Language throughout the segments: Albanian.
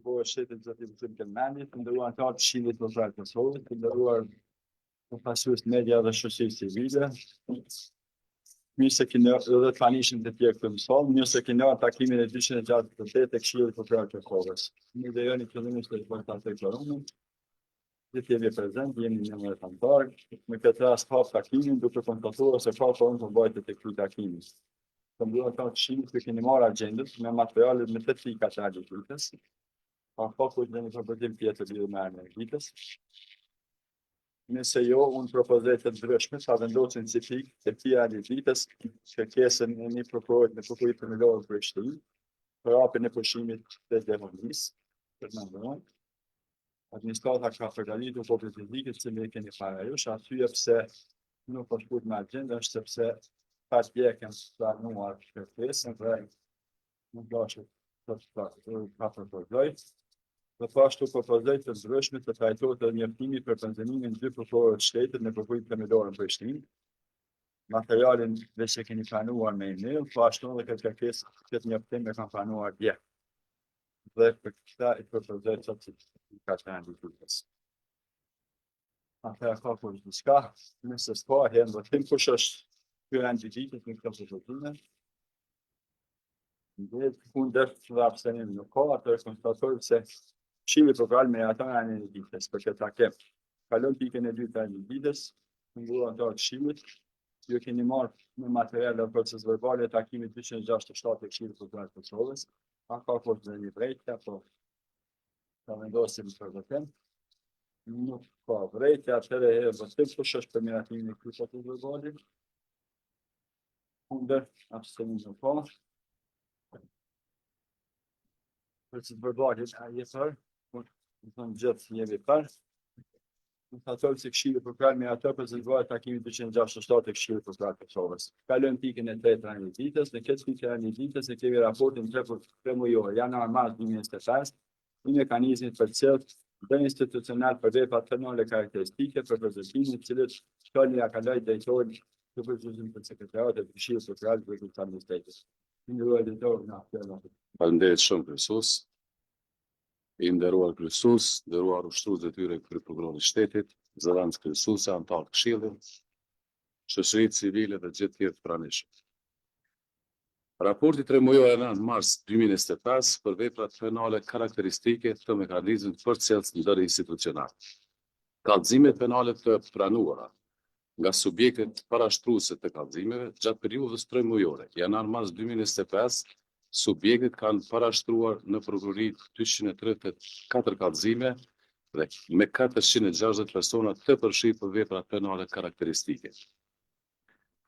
prokurorit shtetit Zoti Kelmani, të nderuar anëtarë të Këshillit Kombëtar të Kosovës, të nderuar përfaqësues media dhe shoqërisë civile, mirë se keni edhe të fanishëm të tjerë këtë mëson, mirë se keni takimin e 268 të Këshillit Kombëtar të Kosovës. Më lejoni fillimisht të reportaj deklaronin. Gjithë jemi prezent, jemi një mëre anëtar. Në këtë rast hap takimin duke konstatuar se ka formë të mbajtje të këtij takimi. Të nderuar anëtarë të Këshillit, që keni marrë agjendën me materialet me 8 pika të agjendës. Pa fokus në një propozim tjetër lidhur me energjitës. Nëse jo, unë propozoj të ndryshme sa vendosin si pikë të tia energjitës kërkesën e një prokurorit në prokurorit të Melorë në Prishtinë, për hapjen e pushimit të demonisë, për mendonë. Administrata ka përgatitur po fizikës që me keni para jush, arsye pse nuk po shkruhet në agjendë është sepse pas djegën planuar kërkesën dhe nuk dashur të propozoj. Dhe pashtu propozoj të ndryshme të trajtohet edhe njoftimi për penzionimin e 2 prokurorëve të shtetit në prokurorin të Melorë në Prishtinë. Materialin veç e keni planuar me email, po ashtu edhe këtë kërkesë, këtë njoftim e kam planuar dje. Dhe për këta i propozoj të ka të ndryshmes. Atëherë ka kur diçka, nëse s'ka herë votim kush është ky anxhitit në këtë pozicion. Dhe kundër të abstenim nuk ka, atëherë konstatojmë se Këshilli Kombëtar me ata janë energjitës për këtë takim. Kalon pikën e dytë të energjitës, nderuar anëtarë të Këshillit, ju keni marrë në material dhe proces verbale takimit 267 të Këshillit Kombëtar të Kosovës. Ka forcë në një vrejtja, po ta vendosim për votim. Nuk ka vrejtje, atëherë votim kush është për miratimin e këtij procesi verbali. Kundër abstenim nuk ka. Proces verbali jetër. Në thonë gjithë jemi për. Në thotë se Këshilli Kombëtar me atë prezantuar takimin 267 të Këshillit Kombëtar të Kosovës. Kalojmë pikën e tretë të analizitës, në këtë pikë të analizitës e kemi raportin 3 mujor, janar-mars 2025, një mekanizmit për cilët dhe institucional për veprat penale karakteristike për prezentimin të cilët shkallën ja kaloi drejtori të përgjithshëm të sekretariatit të Këshillit Kombëtar të Administratës. Nderuar drejtor na fjala. Faleminderit shumë kryesues. I nderuar kryesues, nderuar ushtrues e tyre për prokurorin e shtetit, zëdhënës kryesuese, anëtarë të Këshillit, shoqëritë civile dhe gjithë tjerë të pranishëm. Raporti 3 mujor janar-mars 2025 për veprat penale karakteristike të mekanizmit përcjellës ndërinstitucional. Kallëzimet penale të pranuara nga subjektet parashtruese të kallëzimeve gjatë periudhës 3 mujore, janar-mars 2025, subjektet kanë parashtruar në prokurori 234 kallëzime dhe me 460 persona të përfshirë për vepra penale karakteristike.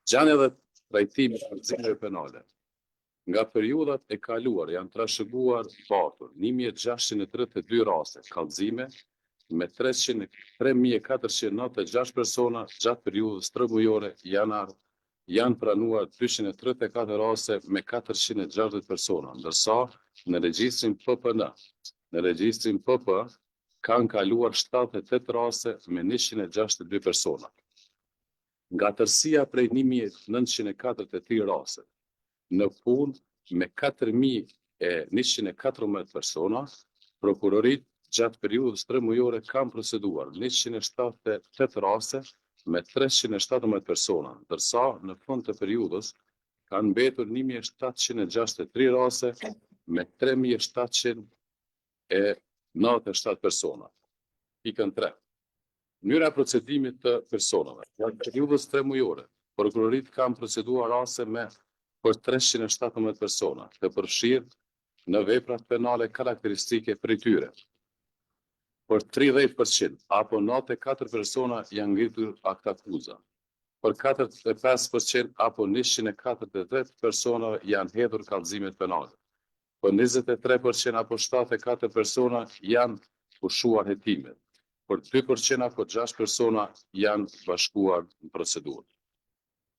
Gjania dhe trajtimi i kallëzimeve penale nga periudhat e kaluara janë trashëguar batur 1632 raste kallëzime me 3496 persona gjatë periudhës 3 mujore janar. Janë pranuar 234 raste me 460 persona, ndërsa në regjistrin PP kanë kaluar 78 raste me 162 persona. Nga tërësia prej 1943 raste, në punë me 4114 persona, prokurorit gjatë periudhës 3 mujore kanë proceduar 178 raste me 317 persona, ndërsa në fund të periudhës kanë mbetur 1763 raste me 3797 persona. Pikën 3. Mënyra e procedimit të personave. Gjatë periudhës 3 mujore, prokurorit kanë proceduar raste me për 317 persona, të përfshirë në veprat penale karakteristike prej tyre. Për 30% apo 94 persona janë ngritur akt akuza. Për 45% apo 148 persona janë hedhur kallëzimet penale. Për 23% apo 74 persona janë pushuar hetimet. Për 2% apo 6 persona janë bashkuar në procedurë.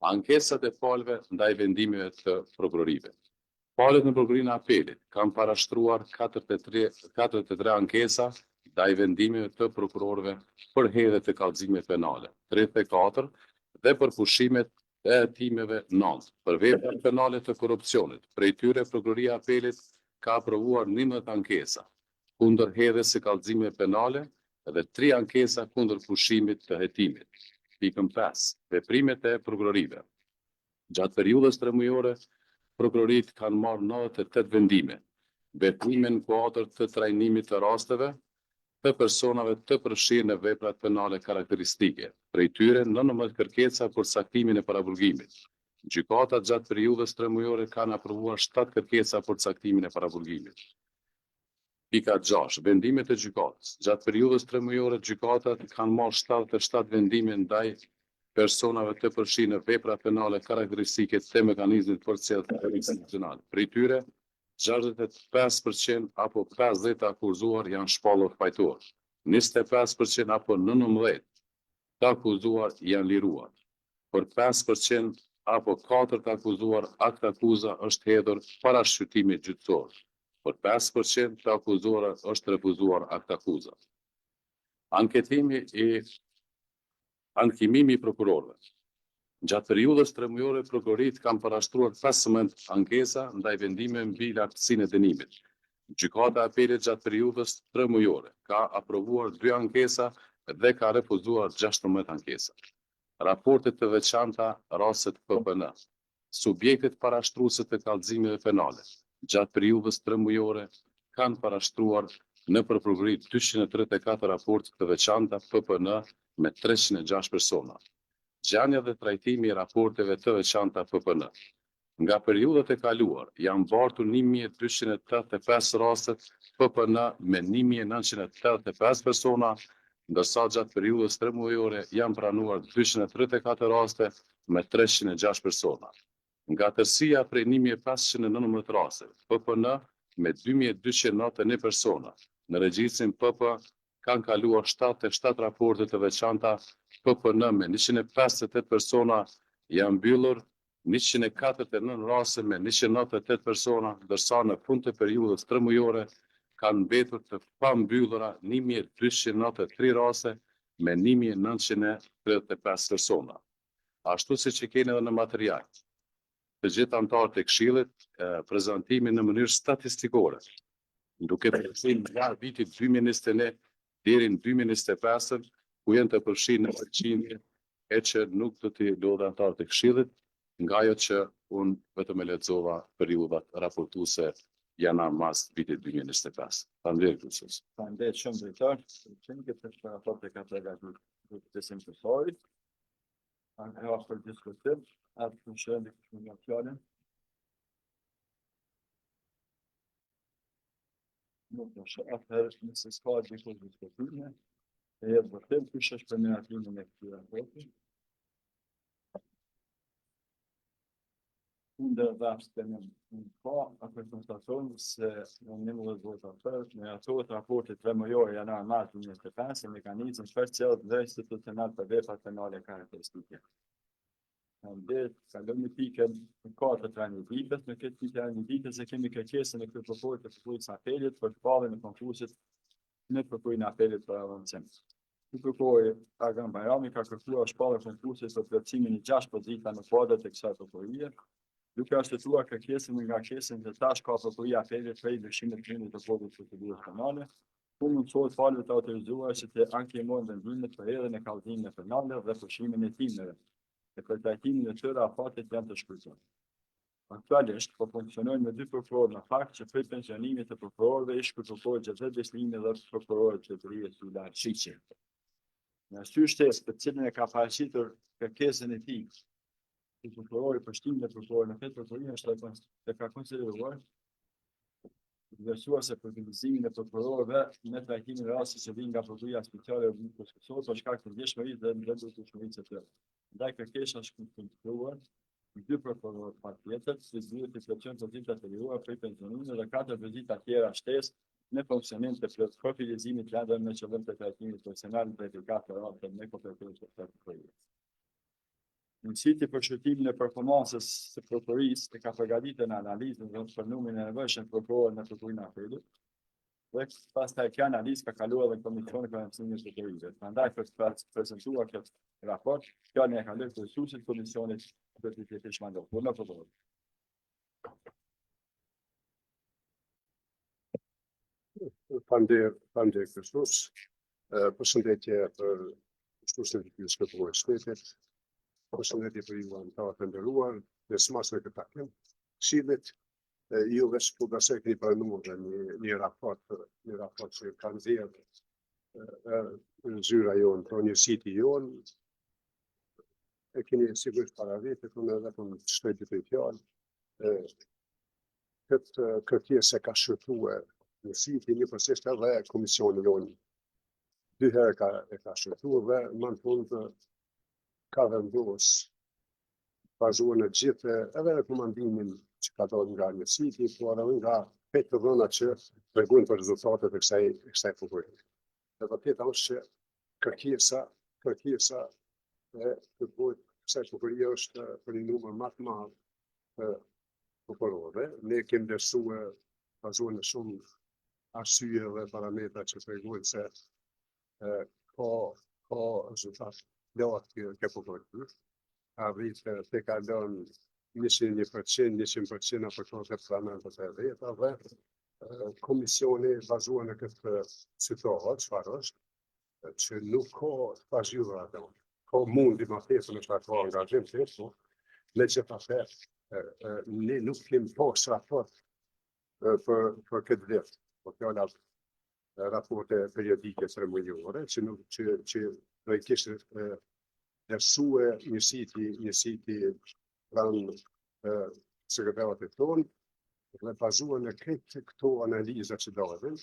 Ankesat e palëve ndaj vendimeve të prokurorive. Palët në prokurorinë e apelit kanë parashtruar 43 ankesa ndaj vendimeve të prokurorëve për hedhje të kallëzimeve penale, 34 dhe për pushimet e hetimeve 9. Për veprat penale të korrupsionit, prej tyre prokuroria e apelit ka aprovuar 19 ankesa. kundër hedhjes së kallëzimeve penale dhe 3 ankesa kundër pushimit të hetimit. Pikën 5. Veprimet e prokurorive. Gjatë periudhës 3 mujore, prokurorit kanë marrë 98 vendime, veprime në kuadër të trajnimit të rasteve të personave të përfshirë në veprat penale karakteristike, prej tyre 19 kërkesa për caktimin e paraburgimit. Gjykata gjatë periudhës 3 mujore kanë aprovuar 7 kërkesa për caktimin e paraburgimit. Pika 6. Vendimet e gjykatës. Gjatë periudhës 3 mujore, gjykatat kanë marrë 77 vendime ndaj personave të përfshirë në vepra penale karakteristike të mekanizmit proceduror institucional. Prej tyre, 65% apo 50 akuzuar janë shpallur fajtor, 25% apo 19 të akuzuar janë liruar. Për 5% apo 4 të akuzuar, akt akuza është hedhur para shqyrtimit gjyqësor. Për 5% të akuzuara është refuzuar akt akuza. Ankimimi i prokurorëve. Gjatë periudhës 3 mujore, prokurorit kanë parashtruar 15 ankesa ndaj vendime mbi lartësinë e dënimit. Gjykata e Apelit gjatë periudhës 3 mujore ka aprovuar 2 ankesa dhe ka refuzuar 16 ankesa. Raportet të veçanta rastet PPN. Subjektet parashtruese të kallëzimeve penale gjatë periudhës 3 mujore kanë parashtruar në prokurori 234 raporte të veçanta PPN me 306 persona. Gjanja dhe trajtimi i raporteve të veçanta PPN. Nga periudhat e kaluar, janë bartur 1285 rastet PPN me 1985 persona, ndërsa gjatë periudhës 3 mujore janë pranuar 234 raste me 306 persona. Nga tërësia prej 1519 raste, PPN me 2291 persona, në regjistrin PP kanë kaluar 77 raporte të veçanta PPN me 158 persona, janë mbyllur 149 raste me 198 persona, ndërsa në fund të periudhës 3 mujore kanë mbetur të pambyllura 1293 raste me 1935 persona. Ashtu siç e keni edhe në material, të gjithë anëtarët e Këshillit prezantimin në mënyrë statistikore, duke përfshirë nga viti 2021 deri në 2025, ku janë të përfshirë në përqindje e që nuk do t'i lodhe anëtarët e Këshillit, nga ajo që unë vetëm e lexova periudhat raportuese janar mas vitit 2025. Faleminderit Kryesus. Faleminderit shumë drejtor, që këtë raport e ka përgatitur grupin të sorit. E ofër diskutim, atë të shërën dhe kështë nga fjallin. Nuk është atëherë nëse s'ka gjithë diskutime, e jetë vërtet, kush është për miratimin e këtij raporti. Unë dhe abstenim ka, atë konstatojmë se në 11 vota për, në atot raportit 3 mujore janar mars 2025, e mekanizëm përcjellët dhe institucional për veprat penale karakteristike. Ndërë, kalëm në pikën në 4 të ranjititës, në këtë pikë ranjititës e kemi kërkesën e këtë prokurit të prokurisë apelit për shpalljen e konkursit në prokurin apelit për avancim. Ky prokurori Argan Bajrami ka kërkuar shpalljen e konkursit për plotësimin e 6 pozita në kuadër të kësaj prokurie, duke ashtetuar kërkesën nga kërkesën që tash ka prokuria apelit prej ndryshimit të të kodit të procedurës penale, ku mundsohet palëve të autorizuar që të ankemojnë vendimet për hedhjen e kallëzimeve penale dhe pushimin e timeve. E për trajtimin e tyre afatet janë të shkrytur. Aktualisht, po funksionojnë me 2 prokurorë në fakt që prej pensionimit të prokurorëve ish prokuror Xhedet Beslimi dhe prokurorët qeverisë Sular Shiqi. Në arsye shtesë për cilën e ka paraqitur kërkesën e tij, si prokurori për shtimin e prokurorit në këtë prokurim është ka konsideruar vlerësuese për organizimin e prokurorëve në trajtimin e rasteve që vijnë nga prokuria speciale e Kosovës për shkak të ndjeshmërisë dhe ndërtueshmërisë së tyre. Ndaj kërkesa është konstituar 2 prokurorë patjetër, si duhet të plotësojnë pozitat e liruara prej pensionimit dhe 4 pozita tjera shtesë në funksionim të profilizimit landër me qëllim të trajtimit profesional dhe efikat të rasteve me kompetencë të prokurorit. Nësiti për shërtimin e performansës së prokurisë e ka përgatitur në analizën dhe për numrin e nevojshëm prokurorë në prokurinë apelit, dhe pastaj kjo analizë ka kaluar edhe në Komisionin për Anësimin e Prokurorisë. Prandaj për të prezantuar këtë raport, kjo ne ka lënë kryesuesit Komisionit për të qenë shmangë. Në prokuror. Faleminderit Kristus. Përshëndetje për Kështusin e Këshillit Shtetëror të Shtetit. Përshëndetje për ju anëtarë të nderuar, në smasën e këtë takim. Këshillit, ju veç po besoj keni pranuar një raport që ka nxjerrë zyra jonë, pra njësiti jonë, e keni sigurisht para vete, unë edhe po shtoj dy fjalë. Këtë kërkesë ka shërtuar njësiti njëpërsisht edhe komisioni jonë. Dy herë e ka shërtuar dhe më në fund ka vendosur bazuar në gjithë edhe rekomandimin që ka dhënë nga njësiti, por edhe nga petë dhëna që tregojnë për rezultatet e kësaj fuqirie. Dhe vërtet është që kërkesa e kësaj fuqirie është për një numër më të madh të prokurorëve. Ne kemi vlerësuar bazuar në shumë arsye dhe parametra që tregojnë se ka rezultat lartë ke prokuroria. Arrit të kalon 100%, 100% apo të parlamentet e veta dhe komisioni bazuar në këtë situatë, çfarë është, që nuk ka pasqyrë atë. Ka mundi ma thjesht në shtatë angazhim të po me që ta ne nuk kemi pas raport për këtë vit. Po fjala raporte periodike tremujore që do i kishte vlerësue njësiti pranë sekretarit tonë dhe bazuar në këtë këto analiza që dalin,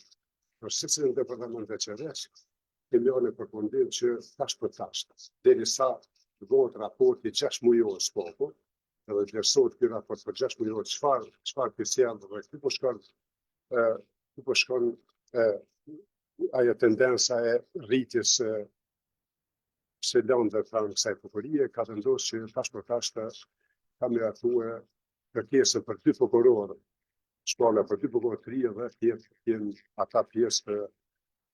për secilin departament veçanërisht kemi lënë në përfundim që tash për tash, derisa bëhet raporti 6 mujor s'po, edhe vlerësohet ky raport për 6 mujor, çfarë pjesëjavë dhe ku po shkon ajo tendenca e rritjes së lëndëve pranë kësaj fuqirie, ka vendosur që tash për tash ka miratuar kërkesën për 2 prokurorë, shpalla për 2 prokurorë të ri dhe tjenë ata pjesë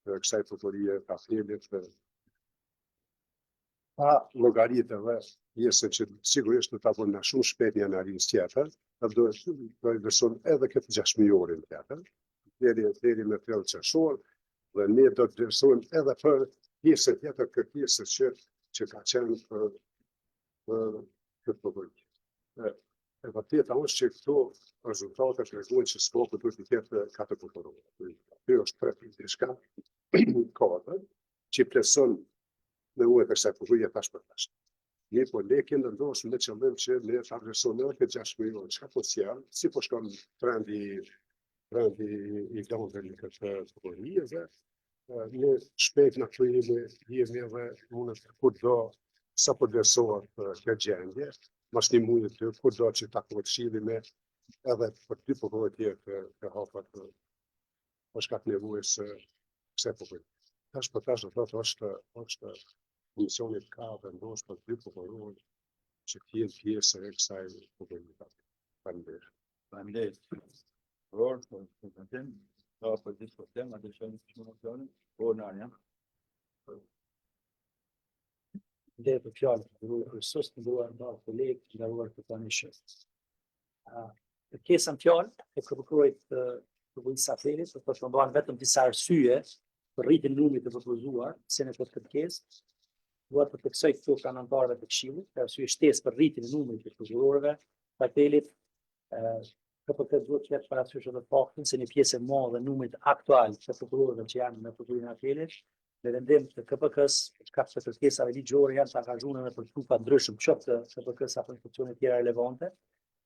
të kësaj fuqirie të apelit pa llogaritë dhe pjesën që sigurisht do ta bëjmë shumë shpejt një analizë tjetër, do të vlerësojmë edhe këtë 6 mujorin tjetër, deri në 30 qershor, dhe ne do të vlerësojmë edhe për pjesën tjetër kërkesës që ka qenë për këtë fuqiri. E vërteta është që këto rezultate tregojnë që skopi duhet të ketë 4 prokurorë. Ky është 3 diçka, 4, që plotson në ujë të kësaj fuqirie tash për tash. Ne po ne kemi vendosur në qëllim që ne ta vlerësojmë edhe këtë 6 milionë, çka po sjell, si po shkon trendi i lëndëve në këtë fuqirie dhe ne shpejt në këtë jemi edhe mundë kurdo sa po vlerësohet kjo gjendje, mas një muaj të kurdo që takohet Këshilli me edhe për 2 prokurorë tjerë të hapa për shkak nevojës kësaj fuqirie. Tash për tash do thotë është komisioni ka vendosur për 2 prokurorë që të jenë pjesë e kësaj fuqirie. Faleminderit. Për prezantim, për diskutim, adhesioni të po Narja. Dhe për fjallë, Kristus të nderuar kolegë, të nderuar këtanishë. Kërkesa fjallë e prokurorit të prokurisë apelit, do të përmban vetëm disa arsye për rritjen e numrit të propozuar, se në këtë kërkesë, duhet të theksoj këtu pranëtarëve të Këshillit, për arsye shtesë për rritjen e numrit të prokurorëve të apelit, KPK duhet të ketë parasysh edhe faktin se një pjesë e madhe e numrit aktual të prokurorëve që janë në prokurinë e apelit, në vendim të KPK-s, për shkak të kërkesave ligjore janë të angazhuar në përkupa ndryshëm qoftë të KPK-s apo institucione tjera relevante,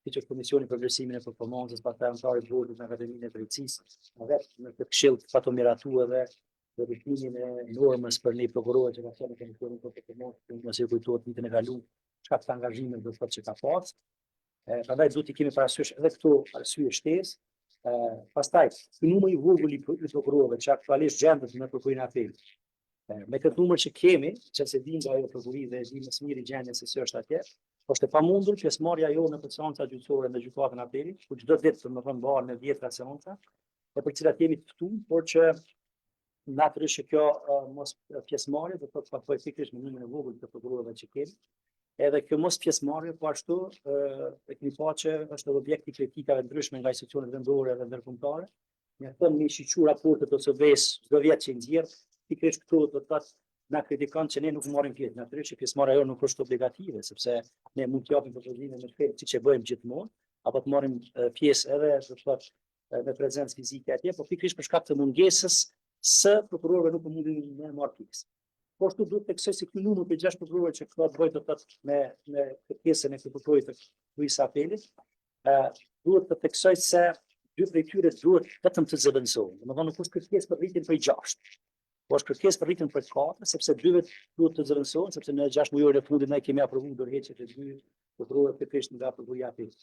siç është Komisioni për vlerësimin e performancës parlamentarit të Bordit në Akademinë e Drejtësisë, edhe në këtë këshill të pato miratuar dhe verifikimin e normës për një prokuror që ka qenë në Komisionin për performancë, nëse kujtohet vitën e kaluar, shkak të angazhimit do të thotë që ka pas. Prandaj duhet të kemi parasysh edhe këto arsye shtesë. Pastaj, ky numër i vogël i prokurorëve që aktualisht gjendet në prokurinë e apelit. Me këtë numër që kemi, që se dim nga ajo prokuri dhe dim më së miri gjendja se si është atje, është e pamundur pjesëmarrja jonë në seanca gjyqësore në gjykatën e apelit, ku çdo ditë më thon bëhen në 10 seanca, e për cilat jemi të ftuar, por që natyrisht që kjo mos pjesëmarrje do të thotë pasojë pikërisht me numrin e vogël të prokurorëve që kemi. Edhe kjo mos pjesëmarrje po ashtu e kemi pa që është edhe objekt i kritikave ndryshme nga institucionet vendore dhe ndërkombëtare, mjafton me shiqur raportet ose vesh çdo vjet që nxjerr, pikërisht këtu do të thotë na kritikon që ne nuk marrim pjesë. Natyrisht që pjesëmarrja jonë nuk është obligative, sepse ne mund të japim propozime me shkrim siç e bëjmë gjithmonë, apo të marrim pjesë edhe do të thotë me prezencë fizike atje, por pikërisht për shkak të mungesës së prokurorëve nuk mundin me marr pjesë. Po ashtu duhet të theksoj se ky numër për 6 prokurorë që ka të bëjë do të thotë me pjesën e prokurorit të kryesisë apelit, duhet të theksoj se 2 prej tyre duhet vetëm të zëvendësohen. Domethënë nuk është kërkesë për rritjen prej 6. Po është kërkesë për rritjen për 4, sepse 2 duhet të zëvendësohen, sepse në 6 muajore e fundit ne kemi aprovuar dorëheqjet e 2 prokurorëve pikërisht nga prokuroria e apelit.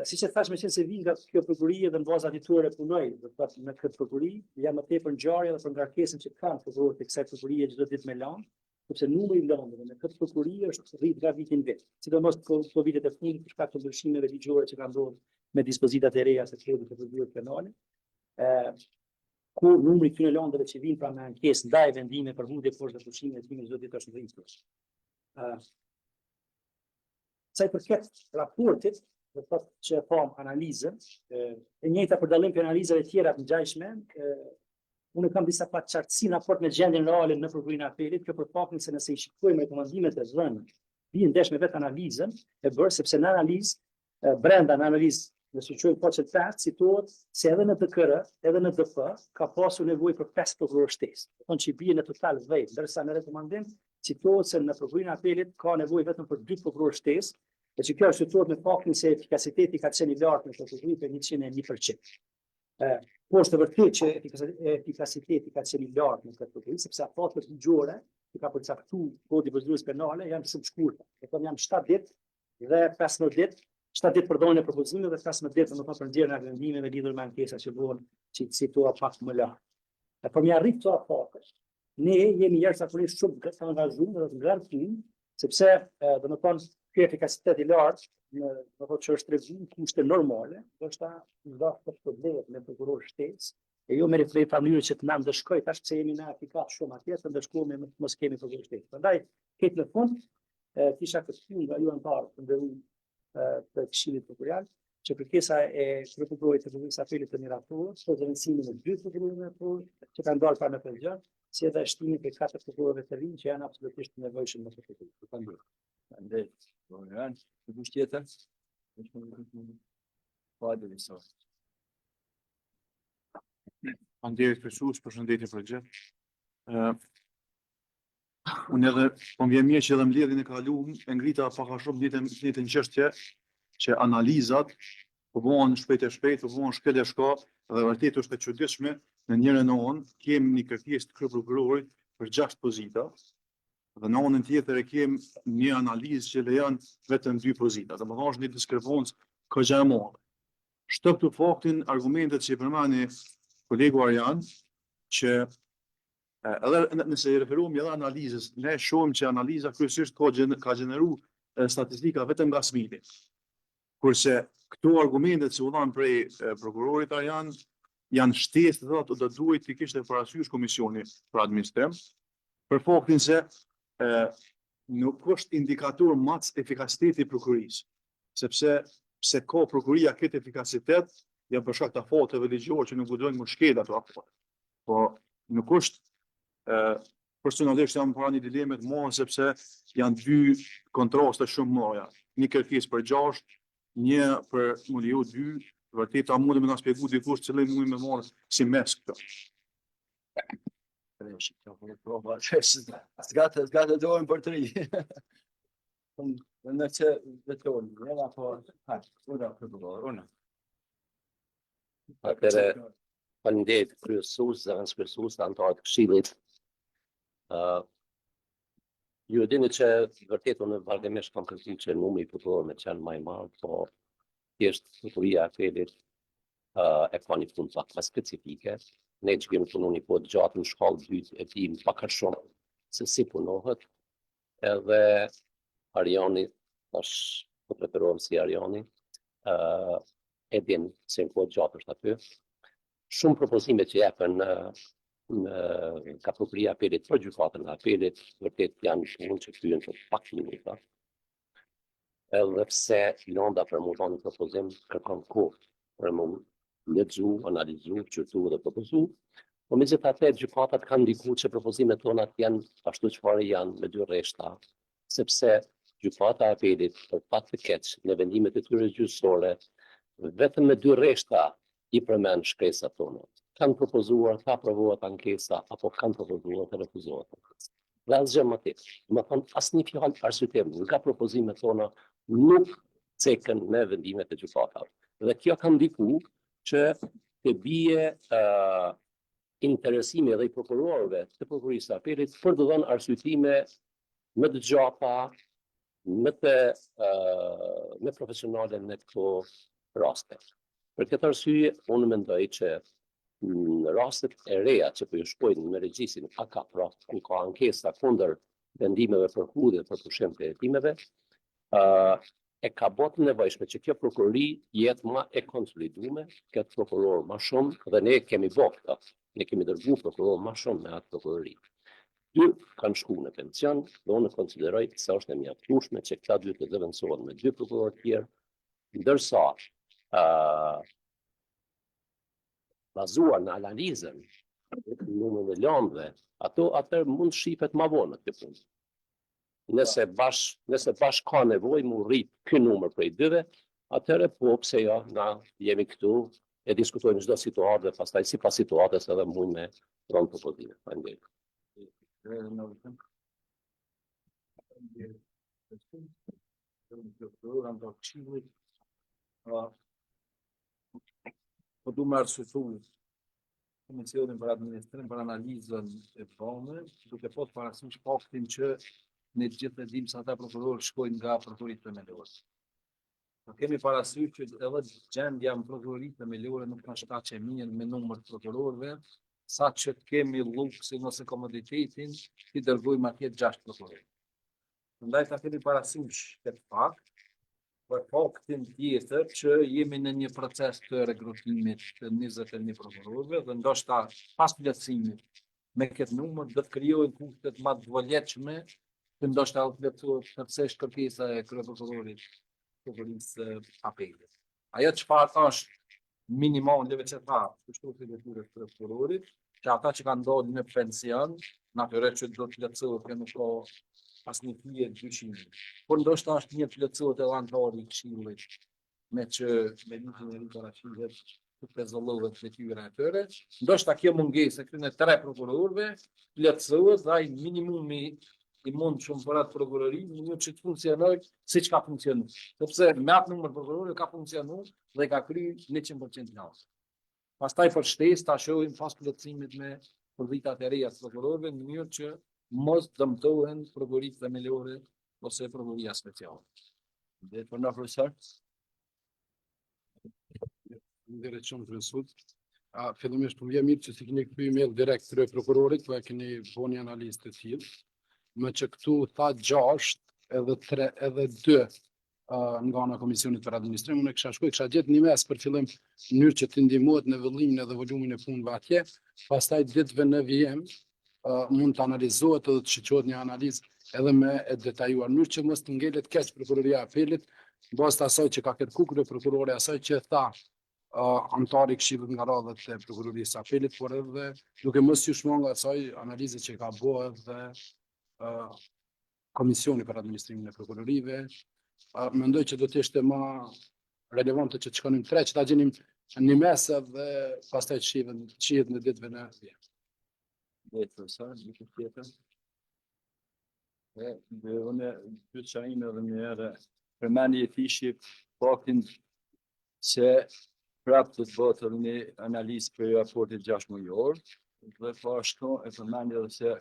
Siç e thash, meqense se vin nga kjo prokurie dhe në baza diturore punoj, do të thotë në këtë prokuri, jam më tepër ngjarje dhe për ngarkesën që kanë prokurorët e kësaj prokurie çdo ditë me lëndë, sepse numri i lëndëve në këtë prokuri është rrit nga viti në vit. Sidomos këto vitet e fundit për shkak të ndryshimeve ligjore që kanë ndodhur me dispozitat e reja të kodit të procedurit penale. Ku numri këtyre lëndëve që vinë pra me ankesë ndaj vendime për mundje poshtë dhe pushime të çdo ditë është rritur. Sa i përket raportit, do të thotë që pam analizën, e njëjta për dallim për analizave tjera të ngjashme, unë kam disa qartësi në raport me gjendjen reale në prokurorinë e apelit, kjo për faktin se nëse i shikojmë rekomandimet e dhëna, vijnë ndesh me vetë analizën e bërë sepse në analizë brenda në analizë në shqyrë po që të tërë, citohet se edhe në DKR, edhe në DP, ka pasur nevojë për 5 prokurorë shtesë. Thonë që i bie në total 10, ndërsa në rekomandim citohet se në prokurorinë e apelit ka nevojë vetëm për 2 prokurorë shtesë, e që kjo shqyrtohet me faktin se efikasiteti ka qenë i lartë në prokurori për 101%. Po është të vërtetë që efikasiteti ka qenë i lartë në këtë prokurori, sepse afatet ligjore që ka përcaktuar Kodi i Procedurës Penale janë shumë të shkurtë. Janë 7 ditë dhe 15 ditë. 7 ditë për dhënien e propozimeve dhe 15 ditë për nxjerrjen e vendimeve lidhur me ankesat që bëhen, që citohet pak më lart. Për mi arrit këto afate, ne jemi jashtëzakonisht shumë të angazhuar dhe të ngarkuar, sepse domethënë ky efikasitet i lartë, do që është treguar kushte normale, do të thotë probleme me prokurorë shtesë, e jo me reflekt mënyrë që të na ndëshkoj tash pse jemi na efikas shumë atje, të ndëshkojmë me mos kemi prokurorë shtesë. Prandaj, këtë në fund, kisha kërkuar nga ju anëtarë të nderuar të Këshillit Prokuror, që kërkesa e prokurorit të Prokurisë Apelit të miratohet, për zëvendësimin e 2 prokurorëve që kanë dalë para në përgjigje, si edhe shtimin e 4 prokurorëve të rinj që janë absolutisht të nevojshëm në këtë prokurori. Andaj, janë të kush tjetër? Po atë di sa. Andaj Kërsus, përshëndetje për gjithë. Unë edhe po më vjen mirë që edhe mbledhjen e kaluar e ngrita pak a shumë ditën çështje që analizat po bëhen shpejt, po bëhen shkel e shka dhe vërtet është e çuditshme në njërin anë kemi një kërkesë të prokurorit për 6 pozita dhe në anën tjetër e kemi një analizë që lejon vetëm 2 pozita. Domethënë është një diskrepancë kogja e madhe. Shtop të faktin argumentet që i përmani kolegu Arjan që edhe nëse i referohemi edhe analizës, ne shohim që analiza kryesisht ka gjeneru statistika vetëm nga smiti. Kurse këto argumentet që u dhanë prej prokurorit Arjan janë shtesë të do duhet të kishte parasysh Komisioni për Administrim, për faktin se nuk është indikator max efikasiteti i prokurisë, sepse ka prokuria këtë efikasitet, janë për shkak të afateve ligjore që nuk guxojnë më shkel ato afate. Po nuk është personalisht jam para një dileme të madhe sepse janë 2 kontraste shumë mëdha. Një kërkesë për 6, një për mulio 2, vërtet ta mundem na shpjegoj dikush cili mund më marr si mes këto. Zgatë dorën për 3. Në që veton, ja po, unë. Atëre, faleminderit kryesues, zëvendësues të anëtarët të Këshillit. Ju e dini që vërtet unë vazhdimisht kam kërkuar që numri i prokurorëve të qenë më i madh, po thjesht prokuria e apelit e ka një punë pak më specifike. Ne që kemi punuar një kohë gjatë në shkallë 2 e dim pak a shumë se si punohet. Edhe Arjani, tash po preferohem si Arjani, e din se në kohë gjatë është aty. Shumë propozime që jepen ka prokuria e apelit për gjykatën e apelit, vërtet janë punë që kryen për pak minuta. Edhe pse lënda për më dhënë propozim kërkon kohë për më lexu, analizu, qyrtu dhe propozu. Po megjithatë gjykatat kanë ndikuar që propozimet tona janë ashtu çfarë janë me dy rreshta, sepse gjykata e apelit për fat të keq në vendimet e tyre gjyqësore vetëm me dy rreshta i përmend shkresat tona. Kanë propozuar, ka aprovuar ankesa apo kanë propozuar të refuzohet ankesa. Dhe asgjë më tepër. Do të thonë asnjë fjalë arsyetim nga propozimet tona nuk cekën në vendimet e gjykatave. Dhe kjo ka ndikuar që të bie interesimi dhe i prokurorëve të prokurisë së apelit për të dhënë arsyetime më të gjata, më profesionale në këto raste. Për këtë arsye, unë mendoj që në rastet e reja që po ju shkojnë në regjisin AK, pra ku ka ankesa kundër vendimeve për hudhje për pushim të hetimeve, e ka botë nevojshme që kjo prokurori jetë më e konsoliduar, këtë prokuror më shumë, dhe ne kemi bërë këtë. Ne kemi dërguar prokuror më shumë me atë prokurori. Dy kanë shkuar në pension, dhe unë konsideroj se është e mjaftueshme që këta dy të zëvendësohen me dy prokurorë tjerë, ndërsa bazuar në analizën e numrit të lëndëve, atëherë mund shifet më vonë këtë punë. Nëse bash ka nevojë mu rrit ky numër prej dyve, atëherë po pse jo, na jemi këtu e diskutojmë çdo situatë dhe pastaj sipas situatës edhe mund me pronë propozime. Faleminderit. Po du me arsyetuar Komisionin për Administrim për analizën e vonë, duke pas parasysh faktin që ne gjithë e dim se ata prokurorë shkojnë nga prokuroritë themelore. Po kemi parasysh që edhe gjendja në prokuroritë themelore nuk ka shkaqe mirë me numër të prokurorëve, sa që kemi luksin ose komoditetin të dërgojmë atje 6 prokurorë. Prandaj ta kemi parasysh këtë fakt, për faktin tjetër që jemi në një proces të regrutimit të 21 prokurorëve dhe ndoshta pas plotësimit me këtë numër do të krijohen kushtet më të vogëlshme që ndoshta u plotësohet përsesh kërkesa e kryeprokurorit prokurisë apelit. Ajo çfarë është minimal leve që tha, kushtohet e tyre të prokurorit, që ata që kanë ndodhur në pension, natyrisht që do të plotësohet që nuk ka asnjë pyetje dyshimi. Por ndoshta është një plotësohet edhe antari i këshillit me që me ligjin e ri parashihet të pezullohet detyra e tyre. Ndoshta kjo mungesë këtyre 3 prokurorëve plotësohet dhe ai minimumi i mund shumë për atë prokurori, një që të funksionoj siç ka funksionuar. Sepse me atë numër prokurorëve ka funksionuar dhe ka kryer 100% javë. Pastaj për shtesë ta shohim pas plotësimit me pozitat e reja të prokurorëve në mënyrë që mos dëmtohen prokuroritë themelore ose prokuroria speciale. Dhe për në profesor? Ndërët shumë profesor. Fillimisht po vjen mirë që si keni kthy email direkt krye prokurorit, po e keni bënë analizë të tillë. Me që këtu tha 6 edhe 3 edhe 2 nga ana Komisionit për Administrim, unë kisha gjetë një mes për fillim në mënyrë që të ndihmohet në vëllimin edhe volumin e punëve atje, pastaj ditëve në vijim mund të analizohet edhe të shqohet një analizë edhe me e detajuar në mënyrë që mos të ngelet keq prokuroria e apelit, bazë të asaj që ka kërkuar kryeprokurori, asaj që tha antari i këshillit nga radhët e prokurorisë së apelit, por edhe duke mos iu shmangë asaj analizës që ka bërë edhe Komisioni për Administrimin e Prokurorive. Mendoj që do të ishte më relevante që të shkonim 3, që ta gjenim një mes dhe pastaj të shihet në ditëve në vijim. Dhe profesor, një tjetër. Dhe unë pyetja ime edhe një herë përmendje e tishi faktin se prapë të bëhet edhe një analizë për raportin 6 mujor, dhe po ashtu e përmendje edhe se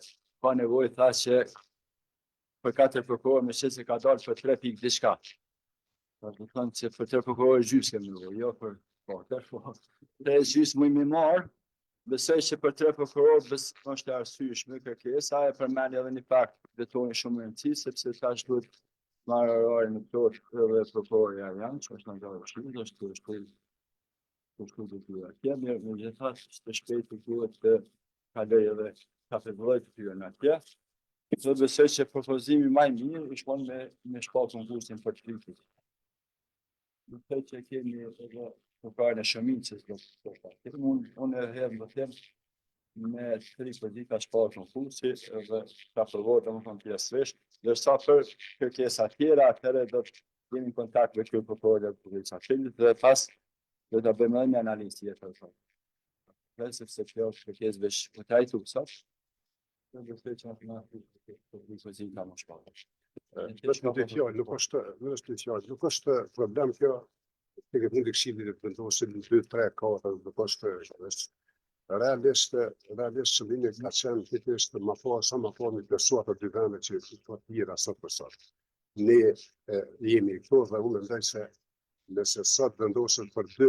ka nevojë tha që për 4 prokurorë me se ka dalë për 3 pikë diçka. Do të thonë se për 3 prokurorë gjysmë kemi nevojë, jo për 4, po. Dhe gjysmë më i marr. Besoj që për 3 prokurorë është e arsyeshme kërkesa, e përmendja edhe një fakt detoni shumë rëndësishëm, sepse tash duhet marrë orarin në plot edhe prokurori janë, që është nga vështirë, është detyra. Kjo mirë, megjithatë të shpejtë duhet të kaloj edhe kategori të tyre në atje. Dhe besoj që propozimi më i mirë i shkon me shpall konkursin për të fiksit. Besoj që kemi edhe përparën e shëmicës do të thotë. Unë e hedh do të them me 3 pozita shport në fusi dhe ka provuar domethënë pjesërisht, ndërsa për kërkesa tjera atëherë do të jemi në kontakt me këtë prokurorin e Policisë së Shëndet dhe pas do ta bëjmë një analizë tjetër. Dhe sepse kjo kërkesë veç po trajtu sot. Do të thotë që na pozita më shport. Vetëm dy fjalë, nuk është problem kjo. Tek mundi Këshillit të vendosin 2, 3, 4, nuk është realisht qëllimi ka qenë pikërisht më parë në besuar të dy vende që të tjera sot për sot. Ne jemi këtu dhe unë mendoj se nëse sot vendosen për 2,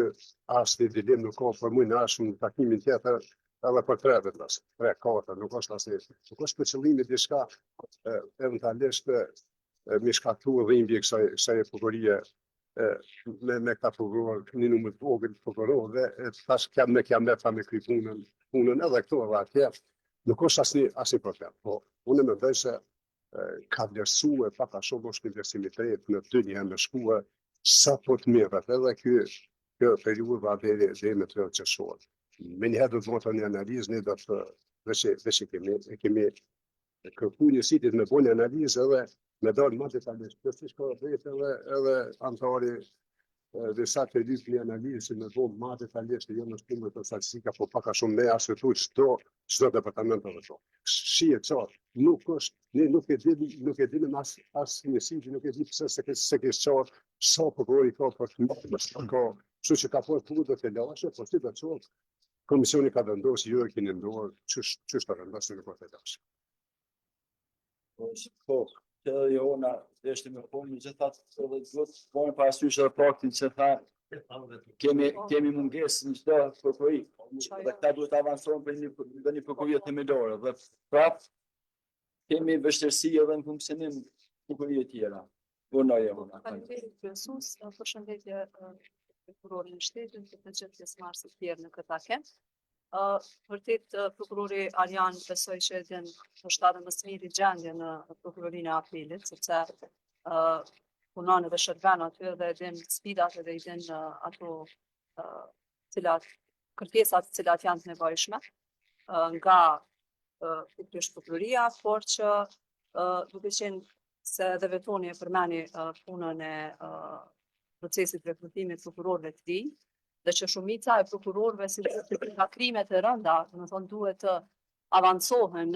as një dilemë nuk ka për mua në takimin tjetër edhe për 3 vetëm. 3, 4, nuk është asnjë. Nuk është për qëllimi diçka eventualisht me shkaktuar dhimbje kësaj prokurorie me këta prokuror, një numër të vogël të prokurorëve, tash me fa me kry punën edhe këtu edhe atje, nuk është asnjë problem. Po, unë mendoj se ka vlerësuar pak a shumë është një vlerësim i tretë në 2 janë me shkuar sa po të mirët, edhe kjo periudhë deri në 3 qershor. Me njëherë do të bëjmë një analizë, ne do të veç e kemi kërkuar një sitit me bënë analizë edhe me dalë më detajisht. Përsi shko edhe antari disa të lypë një analizë me bënë më detajisht jo në shkumë të statistika, po paka shumë ne ashtu çdo departament të vëto. Shihet qartë, ne nuk e dimë as një sitë, nuk e di pse se ke qartë sa prokurori ka për të mërë, kështu që ka po të do të lashe, po si të qotë, komisioni ka vendosur, ju e keni ndorë, ç'është të vendosur në të lashe. Po, që jo ona është me punë gjithatë edhe duhet bëjmë parasysh edhe faktin që tha kemi mungesë në çdo prokurori. Dhe këta duhet avancojnë për një prokurori themelore dhe prapë kemi vështirësi edhe në funksionim prokurorie tjera. Faleminderit kryesues, përshëndetje prokurorin e shtetit dhe të gjithë pjesëmarrësit të tjerë në këtë takim. Vërtet prokurori Arjan besoj që e din është më së miri gjendje në prokurorinë e apelit, sepse punon edhe shërben aty dhe e din sfidat edhe i din ato kërkesat të cilat janë të nevojshme nga prokuroria, por që duke qenë se edhe vetoni e përmeni punën e procesit rekrutimit prokurorëve të rinj, dhe që shumica e prokurorëve si nga krimet e rënda, do të thonë duhet të avancohen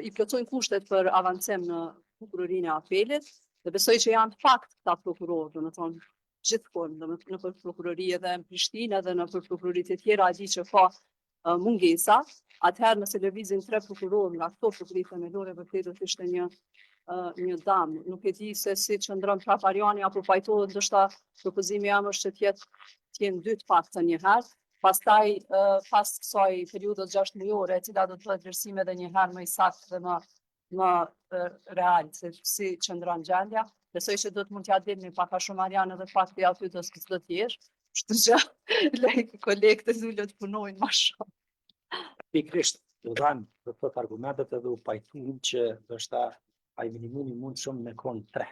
i plotësojnë kushtet për avancim në prokurorinë e apelit, dhe besoj që janë fakt këta prokurorë, do të thonë gjithmonë në për prokurori edhe në Prishtinë edhe në për prokuroritë e tjera a di që ka mungesa, atëherë nëse lëvizin 3 prokurorë nga këto prokurori themelore vërtet do të ishte një dam. Nuk e di se si qëndron prap Arjani apo pajtohet, ndoshta propozimi jam është që të jenë 2 të paktën një herë. Pastaj pas kësaj periudhës 6 mujore, e cila do të bëhet vlerësimi edhe një herë më i saktë dhe më real se si qëndron gjendja. Besoj që do të mund t'ja dilni pak a shumë Arjan edhe fakti aty do të jesh. Kështu që kolegët e zulët punojnë më shumë. Pikrisht, u dhanë dhe të argumentet edhe u pajtuam që ndoshta ai minimumi mund shumë me kon 3.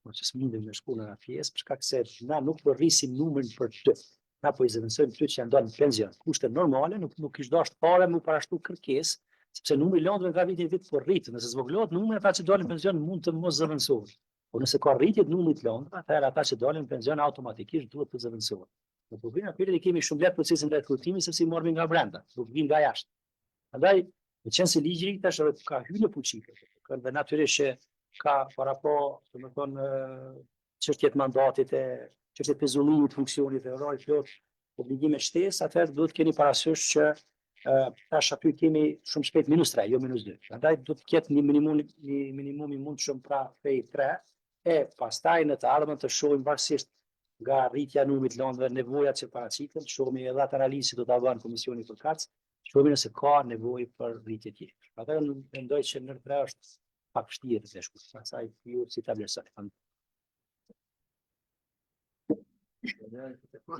Por që s'mundem me shku në pjesë, për shkak se na nuk po rrisim numrin për 2. Na po i zëvendësojmë 2 që janë dalë në penzion. Kushte normale, nuk ish dashur fare mu parashtu kërkesë, sepse numri i lëndëve nga viti në vit po rrit, nëse zvoglohet numri ata që dalin në penzion mund të mos zëvendësohen. Por nëse ka rritje të numrit të lëndëve, atëherë ata që dalin në penzion automatikisht duhet të zëvendësohen. Në prokurorin e apelit kemi shumë lehtë procesin e rekrutimit sepse i morëm nga brenda, nuk vim nga jashtë. Prandaj, meqense se ligji tash edhe ka hyrë në fuqi, dhe natyrisht që ka para po, domethënë çështjet mandatit e çështjet pezullimit funksionit e orari plot obligime shtesë, atëherë duhet keni parasysh që tash aty kemi shumë shpejt -3, jo -2. Prandaj do të ketë një minimum i mundshëm pra prej 3 e pastaj në të ardhmen të shohim varësisht nga rritja e numrit të lëndëve, nevojat që paraqiten, shohim edhe atë analizë që do ta bëjë komisioni për kaq, shohim nëse ka nevojë për rritje tjetër. Atë mendoj që në 3 është pak vështirë të shkojë. Pastaj ju si ta vlerësoni.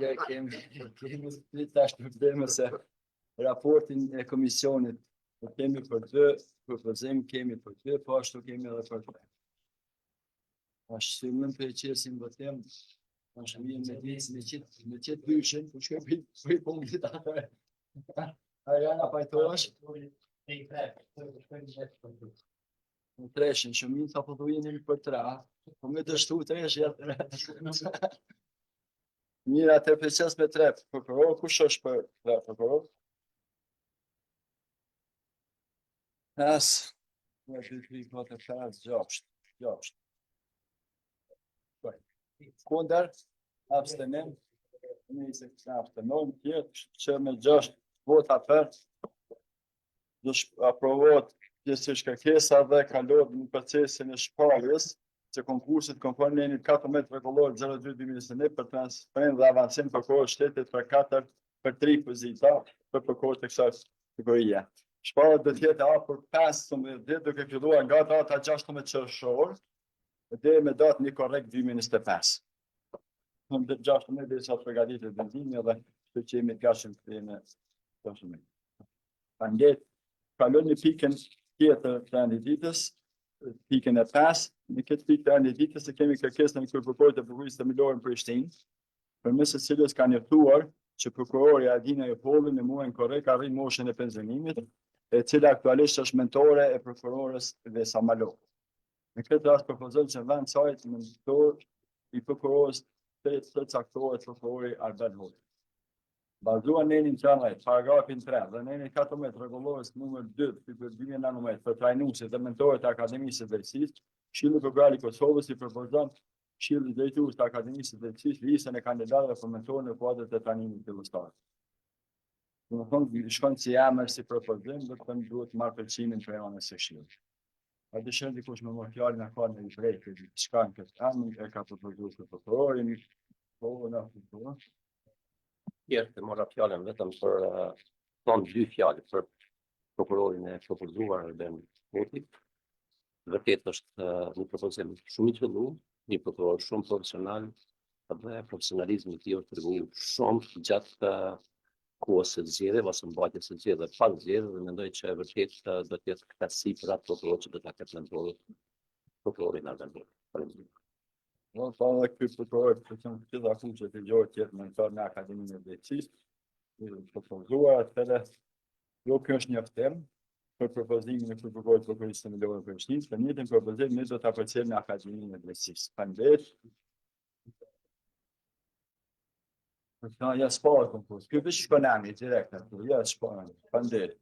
Ja kemi tash probleme se raportin e komisionit kemi për 2, propozim kemi për 2, po ashtu kemi edhe për 3. Ashtu më përqesim votëm Është mirë me qitë dyshin, ku shkoj për punktit atë. A janë pajtohesh? Në treshin, shumica po thujeni për tra, po me të shtu tresh jetë. Mira, te proces me tre, prokuror, kush është për tre, prokuror? As, me 2, 3, 4, 5, 6. Kunder, abstenim, nëse abstenon, që me 6 vota për, do aprovohet pjesërisht kërkesa dhe kalohet në procesin e shpalljes së konkursit konformi 14 rregullor 02/2021 për transferim dhe avancim për kohë shtetit për 4/3 pozita për përkohë të kësaj kategorie. Shpallja do të jetë për 15 ditë duke filluar nga data 16 qershor dhe me datën e korrekt 2025. Në 16 dhe sa të përgatitet benzini dhe të qemi të gashëm të në të shumë. Pandet, kalon një pikën tjetër të endititës, pikën e 5, në këtë pikë të endititës e kemi kërkesën e kërkëpojt e prokurisë të Milorën Prishtinë, përmes së cilës ka njoftuar që prokurori Adina Jopolli në muajin korrekt arrin moshën e pensionimit, e cila aktualisht është mentore e prokurorës Vesa Malo. Në këtë rast propozon që në vend saj të mentor i prokurorës të caktohet prokurori Albert Hoxha. Bazuar në enin 13, paragrafin 3 dhe në enin 14 rregullores numër 2 për 2019 për trajnuesit dhe mentorët e Akademisë së Drejtësisë, Këshilli Prokurar i Kosovës i propozon Këshillit Drejtues të Akademisë së Drejtësisë listën e kandidatëve për mentorën në kuadër të trajnimit fillestar. Domethënë shkon si emër si propozim, do të duhet të marrë përcimin për anës së Këshillit. A dëshën dikush me marrë fjalën e ka në librejtë, diçka në këtë emër e ka propozuar prokurorin, po na futur. Tjerë të mora fjallën vetëm për tonë 2 fjallë për prokurorin e propozuar dhe në votit. Vërtet është një propozim shumë i qëlluar, një prokuror shumë profesional dhe profesionalizmi i tij është treguar shumë gjatë kohës së zgjedhjeve ose mbajtjes së zgjedhjeve pas zgjedhjeve dhe mendoj që vërtet do të jetë këtasi për atë prokuror që do ta ketë mentorë prokurorin Albert Hoxha. Po edhe ky prokuror që të dhaku që të gjojë tjetë mentor në Akademinë e Drejtësisë, propozuar atëre, jo kjo është njoftim për propozimin e prokurorit prokurisë të Milorën Prishtinë, për njëjtin propozim ne do ta përcjellim në Akademinë e Drejtësisë. Faleminderit. Ja sport konkurs. Ky vetë shkonami direkt aty, ja shkonami. Faleminderit.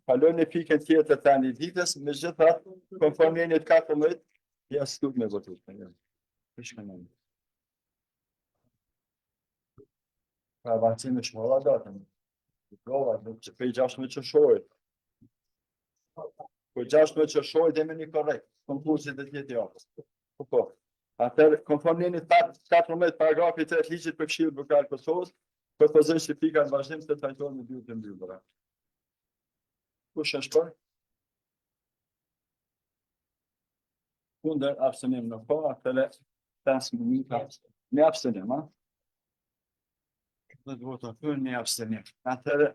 Kalojmë në pikën tjetër të analizës, megjithatë, konform nenit 14, ja stup me votu. Shkonami. Pra avancim e shmolla datën. Prova, që për 16 qershorit. Për 16 qershorit dhe me një korrekt. Konkursit dhe tjetë javës. Po. Atër, konform nenit 14 paragrafi 3 ligjit për Këshillin Prokurar të Kosovës, propozoj që pika në vazhdim të trajtohen në dy të mbyllura. Kush është për? Kundër, abstenim në po, atëre 5 minuta. Në abstenim, ha? Dhe vota për një abstenim. Atëre,